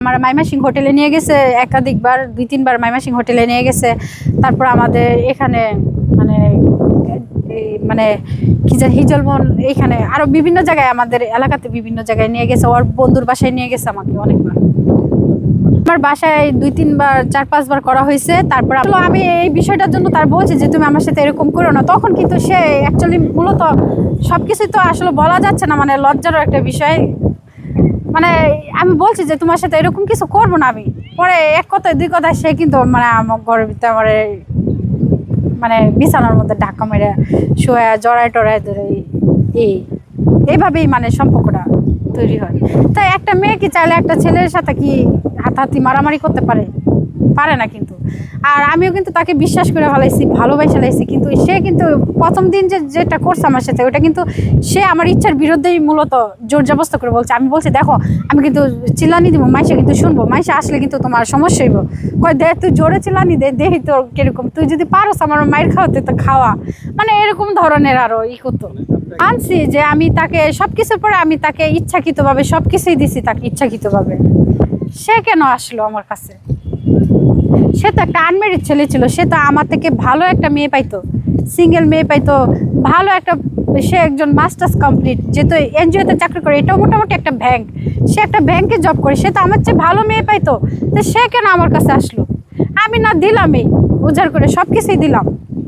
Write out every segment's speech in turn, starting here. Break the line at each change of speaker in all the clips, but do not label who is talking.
আমার মাইমাসিং হোটেলে নিয়ে গেছে একাধিকবার, 2-3 বার মাইমাসিং হোটেলে নিয়ে গেছে। তারপর আমাদের এখানে মানে মানে কি যে হিজলবন, এইখানে আরো বিভিন্ন জায়গায়, আমাদের এলাকাতে বিভিন্ন জায়গায় নিয়ে গেছে। ওর বন্ধুর বাসায় নিয়ে গেছে আমাকে অনেকবার। আমার বাসায় 2-3 বার 4-5 বার করা হয়েছে। তারপর আমি এই বিষয়টার জন্য তার বলছি যে তুমি আমার সাথে এরকম করো না। তখন কিন্তু সে অ্যাকচুয়ালি মূলত সবকিছু তো আসলে বলা যাচ্ছে না, মানে লজ্জারও একটা বিষয়। মানে আমি বলছি যে তোমার সাথে এরকম কিছু করবো না আমি। পরে এক কথায় 2 কথায় সে কিন্তু মানে আমার ঘরের ভিতরে আমার মানে বিছানার মধ্যে ঢাকা মেরে শুয়ে জড়ায় টড়ায় ধরে এইভাবেই মানে সম্পর্কটা তৈরি হয়। তাই একটা মেয়ে কি চাইলে একটা ছেলের সাথে কি হাতাহাতি মারামারি করতে পারে না কিন্তু। আর আমিও কিন্তু তাকে বিশ্বাস করে ফেলাইছি, ভালোবাসা লাইছি, কিন্তু সে কিন্তু প্রথম দিন যেটা করছে আমার সাথে, ওটা কিন্তু সে আমার ইচ্ছার বিরুদ্ধেই মূলত জোর জবরদস্ত করে বলছে। আমি বলছি দেখো আমি কিন্তু চিল্লানি দিব, মাইসা কিন্তু শুনবো, মাইসা আসলে কিন্তু তোমার সমস্যা হইব। কয় দেখ তুই জোরে চিল্লানি দেখি তোর কিরকম, তুই যদি পারোস আমার মায়ের খাওয়াতে তো খাওয়া, মানে এরকম ধরনের আরো করতো। আনছি যে আমি তাকে সবকিছুর পরে আমি তাকে ইচ্ছাকৃতভাবে সবকিছুই দিছি, তাকে ইচ্ছাকৃতভাবে। সে কেন আসলো আমার কাছে? সে তো একটা আনমেরিড ছেলে ছিল, সে তো আমার থেকে ভালো একটা মেয়ে পাইতো, সিঙ্গেল মেয়ে পাইতো, ভালো একটা। সে একজন মাস্টার্স কমপ্লিট, যেহেতু এনজিওতে চাকরি করে, এটাও মোটামুটি একটা ব্যাংক, সে একটা ব্যাংকে জব করে, সে তো আমার চেয়ে ভালো মেয়ে পাইতো। তো সে কেন আমার কাছে আসলো? আমি না দিলামই উজাড় করে সব কিছুই দিলাম।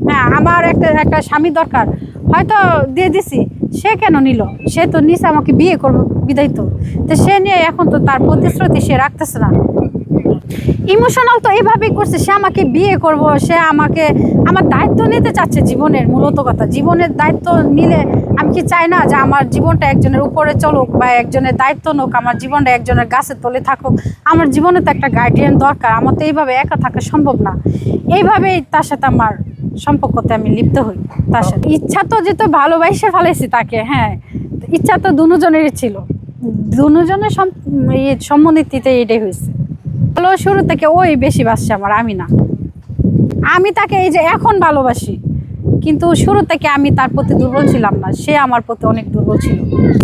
হ্যাঁ, আমার একটা স্বামী দরকার, হয়তো দিয়ে দিছি। সে কেন নিল? সে তো নিচে আমাকে বিয়ে করবো বিদায়িত, তো সে নিয়ে এখন তো তার প্রতিশ্রুতি সে রাখতেছে না। ইমোশনাল তো এইভাবেই করছে, সে আমাকে বিয়ে করব, সে আমাকে আমার দায়িত্ব নিতে চাচ্ছে জীবনের। মূলত কথা, জীবনের দায়িত্ব নিলে আমি কি চাই না যে আমার জীবনটা একজনের উপরে চলুক বা একজনের দায়িত্ব নোক, আমার জীবনটা একজনের গাছের তলে থাকুক। আমার জীবনে তো একটা গার্ডিয়ান দরকার, আমার তো এইভাবে একা থাকা সম্ভব না। এইভাবেই তার সাথে আমার সম্পর্কতে আমি লিপ্ত হই। তার সাথে ইচ্ছা তো যেহেতু ভালোবাসে ফেলেছি তাকে, হ্যাঁ, ইচ্ছা তো দুজনেরই ছিল, দুজনের সম্মতিতে এটাই হয়েছে। ভালো শুরু থেকে ওই বেশি বাসছে আমার, আমি না। আমি তাকে এই যে এখন ভালোবাসি, কিন্তু শুরু থেকে আমি তার প্রতি দুর্বল ছিলাম না, সে আমার প্রতি অনেক দুর্বল ছিল।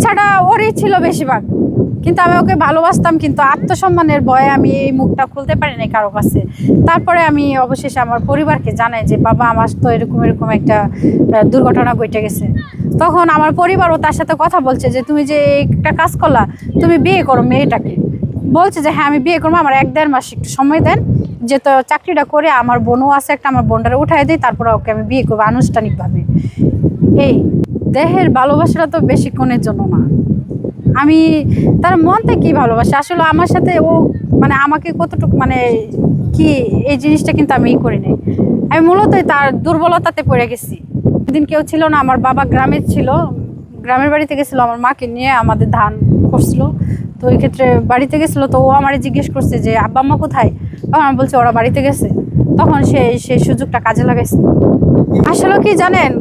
ছাড়া ওরই ছিল বেশিরভাগ, কিন্তু আমি ওকে ভালোবাসতাম, কিন্তু আত্মসম্মানের ভয়ে আমি এই মুখটা খুলতে পারি নাই কারো কাছে। তারপরে আমি অবশেষে আমার পরিবারকে জানাই যে বাবা আমার তো এরকম একটা দুর্ঘটনা ঘটে গেছে। তখন আমার পরিবারও তার সাথে কথা বলছে যে তুমি যে একটা কাজ করলা, তুমি বিয়ে করো মেয়েটাকে। বলছে যে হ্যাঁ আমি বিয়ে করবো, আমার 1-1.5 মাস একটু সময় দেন, যে তো চাকরিটা করে আমার বোনও আছে একটা, আমার বোনটারে উঠাই দিই, তারপরে ওকে আমি বিয়ে করবো আনুষ্ঠানিকভাবে। এই দেহের ভালোবাসাটা তো বেশিক্ষণের জন্য না। আমি তার মন থেকেই ভালোবাসি আসলে। আমার সাথে ও মানে আমাকে কতটুকু মানে কি এই জিনিসটা কিন্তু আমি করি নাই। আমি মূলত তার দুর্বলতাতে পড়ে গেছি। দিন কেউ ছিল না, আমার বাবা গ্রামে ছিল, গ্রামের বাড়িতে গেছিলো আমার মাকে নিয়ে, আমাদের ধান করছিল। তো ওই ক্ষেত্রে বাড়িতে গেছিলো, তো ও আমারে জিজ্ঞেস করছে যে আব্বা আম্মা কোথায়। তখন আমি বলছি ওরা বাড়িতে গেছে। তখন সেই সুযোগটা কাজে লাগাইছে। আসলে কি জানেন,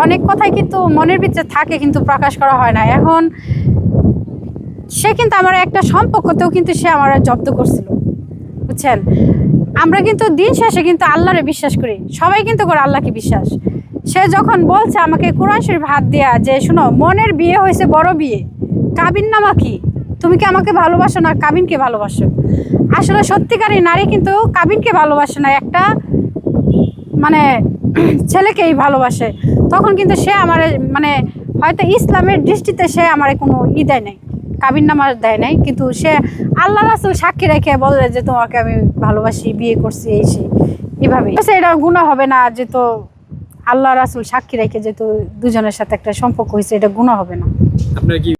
অনেক কথাই কিন্তু মনের ভিতরে থাকে, কিন্তু প্রকাশ করা হয় না। এখন সে কিন্তু আমার একটা সম্পর্কতেও কিন্তু সে আমার জব্দ করছিল, বুঝছেন। আমরা কিন্তু দিন শেষে কিন্তু আল্লাহরে বিশ্বাস করি, সবাই কিন্তু করে আল্লাহকে বিশ্বাস। সে যখন বলছে আমাকে কোরআন শরীফ হাত দেয়া যে শোনো, মনের বিয়ে হয়েছে বড় বিয়ে, কাবিন নামা কি, তুমি কি আমাকে ভালোবাসো না কাবিনকে ভালোবাসো? আসলে সত্যিকারই নারী কিন্তু কাবিনকে ভালোবাসে না, একটা মানে ছেলেকেই ভালোবাসে। তখন কিন্তু সে আমার মানে হয়তো ইসলামের দৃষ্টিতে সে আমার কোনো দেয় নাই, কাবিন নামা দেয় নাই, কিন্তু সে আল্লাহ রাসূল সাক্ষী রেখে বলে যে তোমাকে আমি ভালোবাসি, বিয়ে করছি, এই সেই এভাবে। এটা গুনাহ হবে না, যে তো আল্লাহ রাসূল সাক্ষী রেখে যেহেতু দুজনের সাথে একটা সম্পর্ক হয়েছে, এটা গুনাহ হবে না।